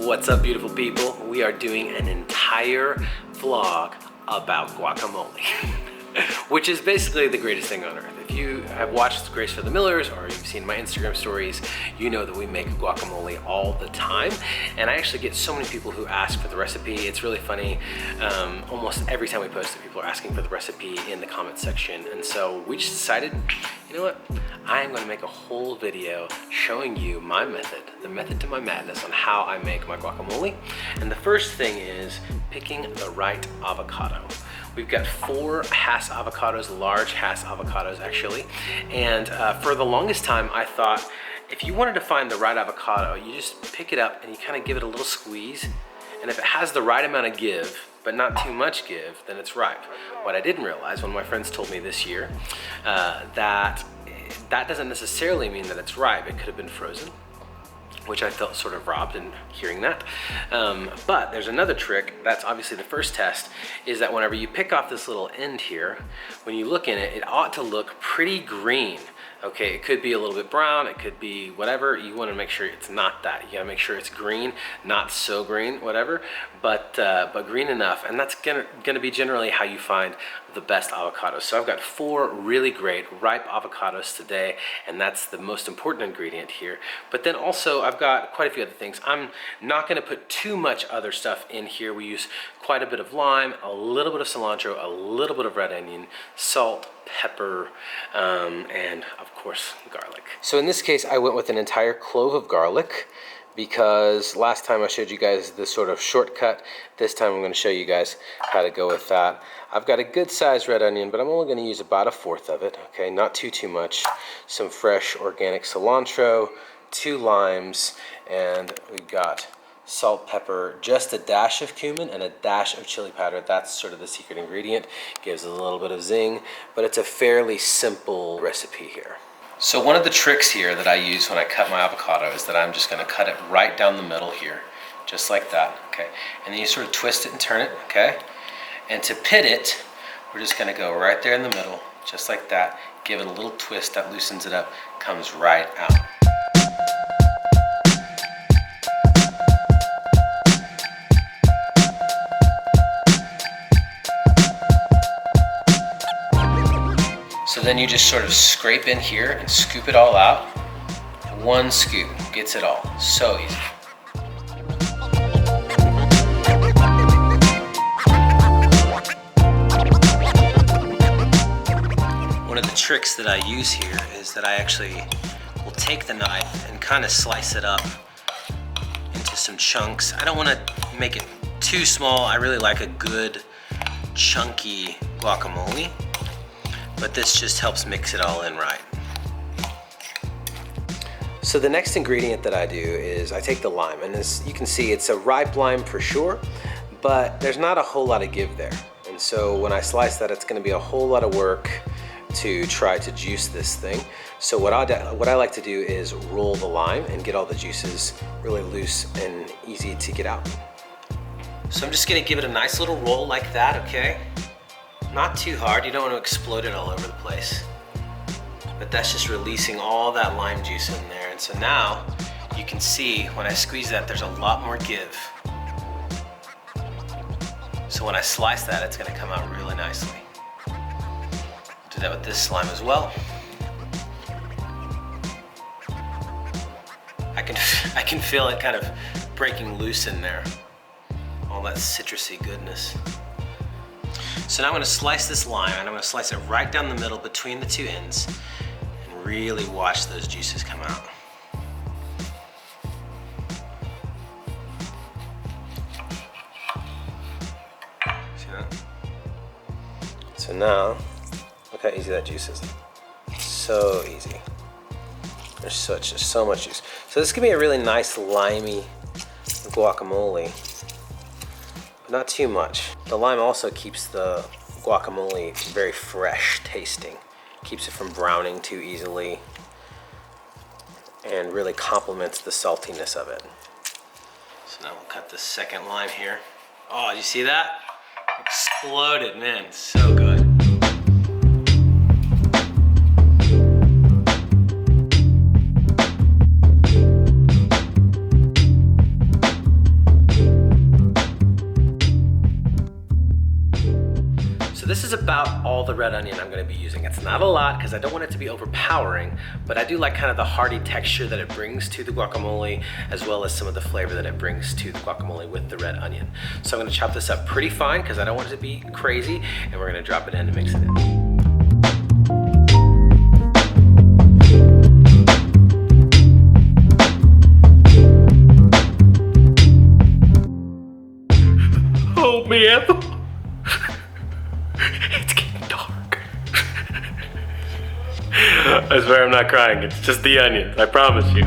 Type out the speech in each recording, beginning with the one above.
What's up, beautiful people? We are doing an entire vlog about guacamole, which is basically the greatest thing on earth. If you have watched Grace for the Millers or you've seen my Instagram stories, you know that we make guacamole all the time. And I actually get so many people who ask for the recipe. It's really funny. Almost every time we post it, people are asking for the recipe in the comment section. And so we just decided, you know what? I am gonna make a whole video showing you my method, the method to my madness on how I make my guacamole. And the first thing is picking the right avocado. We've got 4 Hass avocados, large Hass avocados actually. And for the longest time, I thought if you wanted to find the right avocado, you just pick it up and you kind of give it a little squeeze. And if it has the right amount of give, but not too much give, then it's ripe. What I didn't realize, one of my friends told me this year, that doesn't necessarily mean that it's ripe. It could have been frozen, which I felt sort of robbed in hearing that. But there's another trick. That's obviously the first test, is that whenever you pick off this little end here, when you look in it, it ought to look pretty green. Okay, it could be a little bit brown, it could be whatever. You want to make sure it's not that. You gotta make sure it's green, not so green, whatever, but green enough. And that's gonna be generally how you find the best avocados. So I've got 4 really great ripe avocados today, and that's the most important ingredient here. But then also I've got quite a few other things. I'm not gonna put too much other stuff in here. We use quite a bit of lime, a little bit of cilantro, a little bit of red onion, salt, pepper, and of course garlic. So in this case I went with an entire clove of garlic because last time I showed you guys the sort of shortcut. This time I'm going to show you guys how to go with that. I've got a good sized red onion, but I'm only going to use about 1/4 of it, okay, not too much. Some fresh organic cilantro, 2 limes, and we've got salt, pepper, just a dash of cumin, and a dash of chili powder. That's sort of the secret ingredient. Gives it a little bit of zing, but it's a fairly simple recipe here. So one of the tricks here that I use when I cut my avocado is that I'm just gonna cut it right down the middle here, just like that, okay? And then you sort of twist it and turn it, okay? And to pit it, we're just gonna go right there in the middle, just like that. Give it a little twist that loosens it up, comes right out. So then you just sort of scrape in here and scoop it all out. 1 scoop gets it all. So easy. One of the tricks that I use here is that I actually will take the knife and kind of slice it up into some chunks. I don't want to make it too small. I really like a good chunky guacamole. But this just helps mix it all in right. So the next ingredient that I do is I take the lime, and as you can see, it's a ripe lime for sure, but there's not a whole lot of give there. And so when I slice that, it's gonna be a whole lot of work to try to juice this thing. So what I like to do is roll the lime and get all the juices really loose and easy to get out. So I'm just gonna give it a nice little roll like that, okay? Not too hard, you don't want to explode it all over the place. But that's just releasing all that lime juice in there. And so now you can see when I squeeze that, there's a lot more give. So when I slice that, it's going to come out really nicely. Do that with this slime as well. I can feel it kind of breaking loose in there. All that citrusy goodness. So now I'm gonna slice this lime, and I'm gonna slice it right down the middle between the 2 ends and really watch those juices come out. See that? So now, look how easy that juice is. So easy. There's so much juice. So this is gonna be a really nice limey guacamole. Not too much. The lime also keeps the guacamole very fresh tasting. Keeps it from browning too easily and really complements the saltiness of it. So now we'll cut the second lime here. Oh, did you see that? Exploded, man, so good. all the red onion I'm gonna be using. It's not a lot because I don't want it to be overpowering, but I do like kind of the hearty texture that it brings to the guacamole, as well as some of the flavor that it brings to the guacamole with the red onion. So I'm gonna chop this up pretty fine because I don't want it to be crazy, and we're gonna drop it in and mix it in. Oh man, it's getting dark. I swear I'm not crying, it's just the onions, I promise you.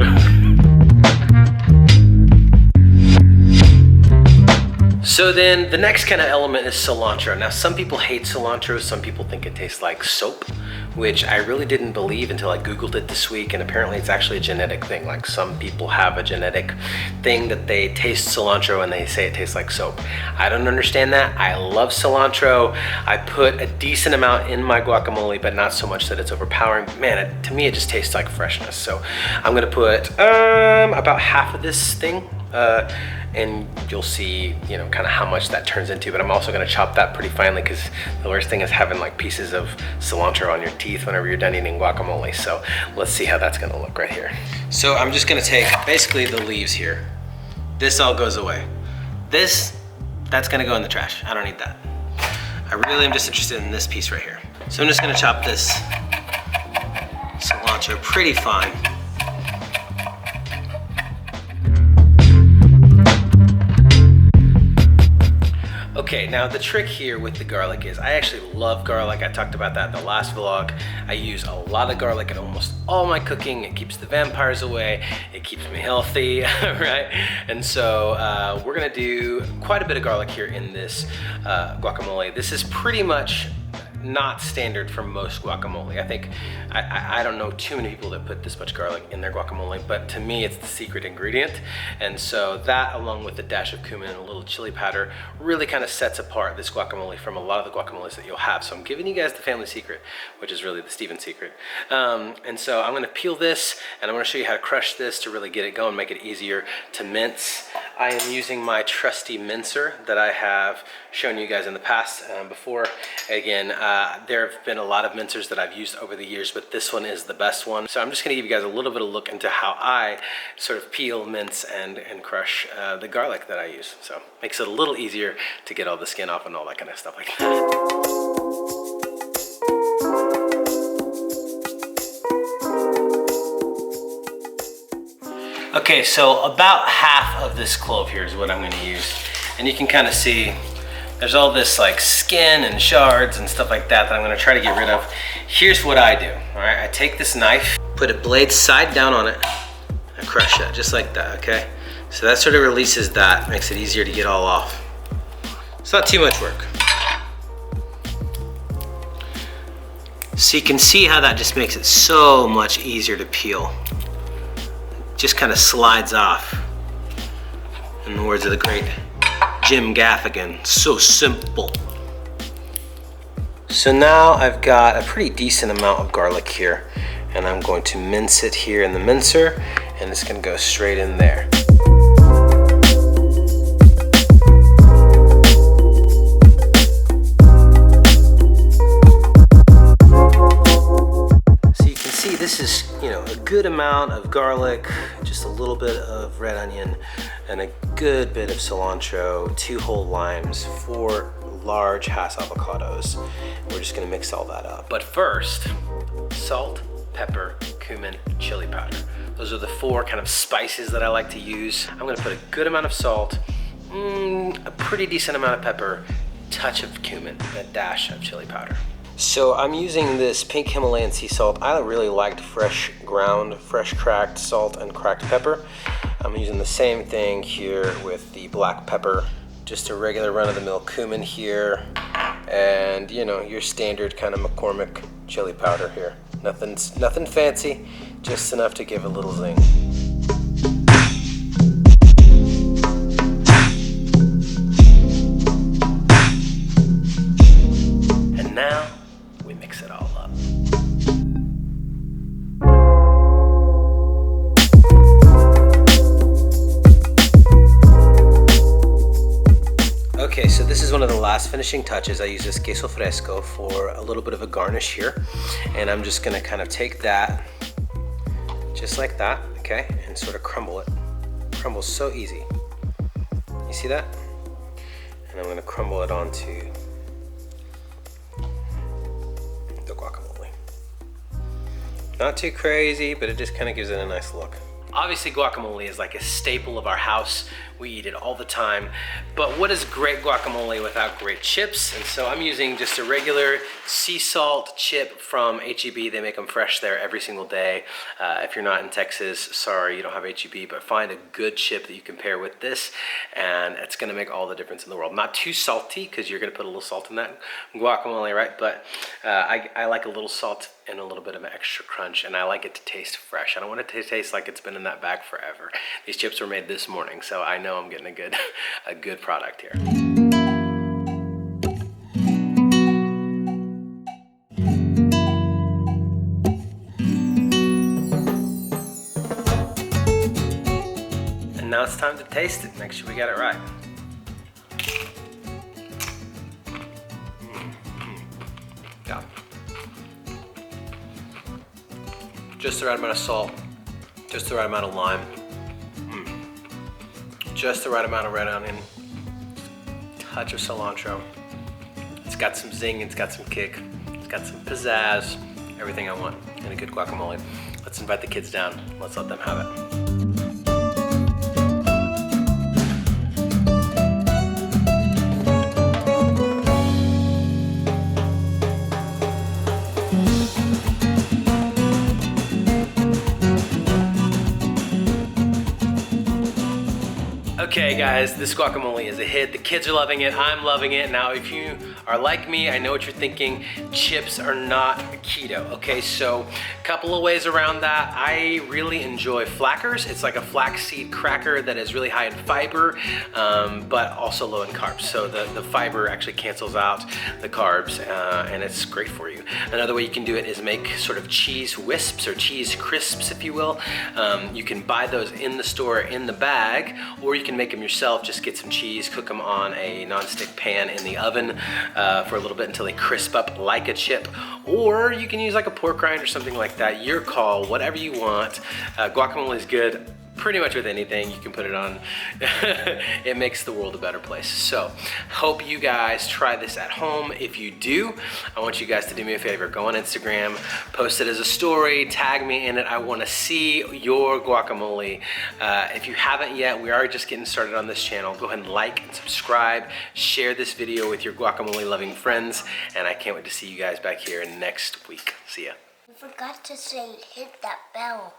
So then the next kind of element is cilantro. Now some people hate cilantro, some people think it tastes like soap, which I really didn't believe until I Googled it this week, and apparently it's actually a genetic thing. Like some people have a genetic thing that they taste cilantro and they say it tastes like soap. I don't understand that. I love cilantro. I put a decent amount in my guacamole, but not so much that it's overpowering. Man, to me it just tastes like freshness. So I'm gonna put about half of this thing, and you'll see, you know, kind of how much that turns into. But I'm also gonna chop that pretty finely because the worst thing is having like pieces of cilantro on your teeth whenever you're done eating guacamole. So let's see how that's gonna look right here. So I'm just gonna take basically the leaves here. This all goes away. That's gonna go in the trash. I don't need that. I really am just interested in this piece right here. So I'm just gonna chop this cilantro pretty fine. Okay, now the trick here with the garlic is I actually love garlic. I talked about that in the last vlog. I use a lot of garlic in almost all my cooking. It keeps the vampires away. It keeps me healthy, right? And so we're gonna do quite a bit of garlic here in this guacamole. This is pretty much not standard for most guacamole. I think, I don't know too many people that put this much garlic in their guacamole, but to me it's the secret ingredient. And so that, along with a dash of cumin and a little chili powder, really kind of sets apart this guacamole from a lot of the guacamoles that you'll have. So I'm giving you guys the family secret, which is really the Steven secret. And so I'm gonna peel this, and I'm gonna show you how to crush this to really get it going, make it easier to mince. I am using my trusty mincer that I have shown you guys in the past before. Again, there have been a lot of mincers that I've used over the years, but this one is the best one. So I'm just gonna give you guys a little bit of a look into how I sort of peel, mince, and crush the garlic that I use. So makes it a little easier to get all the skin off and all that kind of stuff like that. Okay, so about half of this clove here is what I'm gonna use. And you can kind of see there's all this like skin and shards and stuff like that I'm gonna try to get rid of. Here's what I do, all right? I take this knife, put a blade side down on it, and crush it, just like that, okay? So that sort of releases that, makes it easier to get all off. It's not too much work. So you can see how that just makes it so much easier to peel. Just kind of slides off. In the words of the great Jim Gaffigan, so simple. So now I've got a pretty decent amount of garlic here, and I'm going to mince it here in the mincer, and it's gonna go straight in there. This is, you know, a good amount of garlic, just a little bit of red onion, and a good bit of cilantro, 2 whole limes, 4 large Hass avocados. We're just gonna mix all that up. But first, salt, pepper, cumin, chili powder. Those are the 4 kind of spices that I like to use. I'm gonna put a good amount of salt, a pretty decent amount of pepper, touch of cumin, and a dash of chili powder. So I'm using this pink Himalayan sea salt. I really liked fresh ground, fresh cracked salt and cracked pepper. I'm using the same thing here with the black pepper. Just a regular run-of-the-mill cumin here. And, you know, your standard kind of McCormick chili powder here. Nothing fancy, just enough to give a little zing. And now, we mix it all up. Okay, so this is one of the last last finishing touches, I use this queso fresco for a little bit of a garnish here. And I'm just gonna kind of take that, just like that, okay? And sort of crumble it. Crumbles so easy. You see that? And I'm gonna crumble it onto the guacamole. Not too crazy, but it just kind of gives it a nice look. Obviously, guacamole is like a staple of our house. We eat it all the time. But what is great guacamole without great chips? And so I'm using just a regular sea salt chip from HEB. They make them fresh there every single day. If you're not in Texas, sorry, you don't have HEB, but find a good chip that you can pair with this, and it's gonna make all the difference in the world. Not too salty, because you're gonna put a little salt in that guacamole, right? But I like a little salt and a little bit of an extra crunch, and I like it to taste fresh. I don't want it to taste like it's been in that bag forever. These chips were made this morning, so I know I'm getting a good product here. And now it's time to taste it. Make sure we got it right. Yeah. Just the right amount of salt, just the right amount of lime, just the right amount of red onion, touch of cilantro. It's got some zing, it's got some kick, it's got some pizzazz, everything I want in a good guacamole. Let's invite the kids down, let's let them have it. Okay guys, this guacamole is a hit. The kids are loving it, I'm loving it. Now if you are like me, I know what you're thinking, chips are not keto. Okay, so a couple of ways around that. I really enjoy flackers. It's like a flaxseed cracker that is really high in fiber, but also low in carbs. So the fiber actually cancels out the carbs, and it's great for you. Another way you can do it is make sort of cheese wisps or cheese crisps, if you will. You can buy those in the store in the bag, or you can make them yourself. Just get some cheese, cook them on a non-stick pan in the oven for a little bit until they crisp up like a chip. Or you can use like a pork rind or something like that. Your call, whatever you want. Guacamole is good pretty much with anything you can put it on. It makes the world a better place. So hope you guys try this at home. If you do, I want you guys to do me a favor. Go on Instagram, post it as a story, tag me in it. I want to see your guacamole. If you haven't yet, we are just getting started on this channel. Go ahead and like and subscribe, share this video with your guacamole loving friends, and I can't wait to see you guys back here next week. See ya. You forgot to say hit that bell.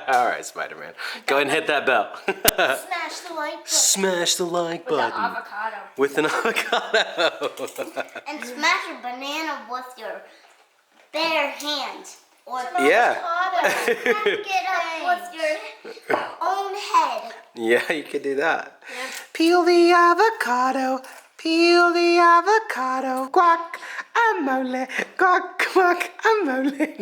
All right, Spider-Man. Go ahead and hit that bell. Smash the like button. Smash the like button. With an avocado. With an avocado. And smash a banana with your bare hands. Or yeah. Get up with your own head. Yeah, you could do that. Yeah. Peel the avocado. Peel the avocado. Guacamole. Guac, guacamole.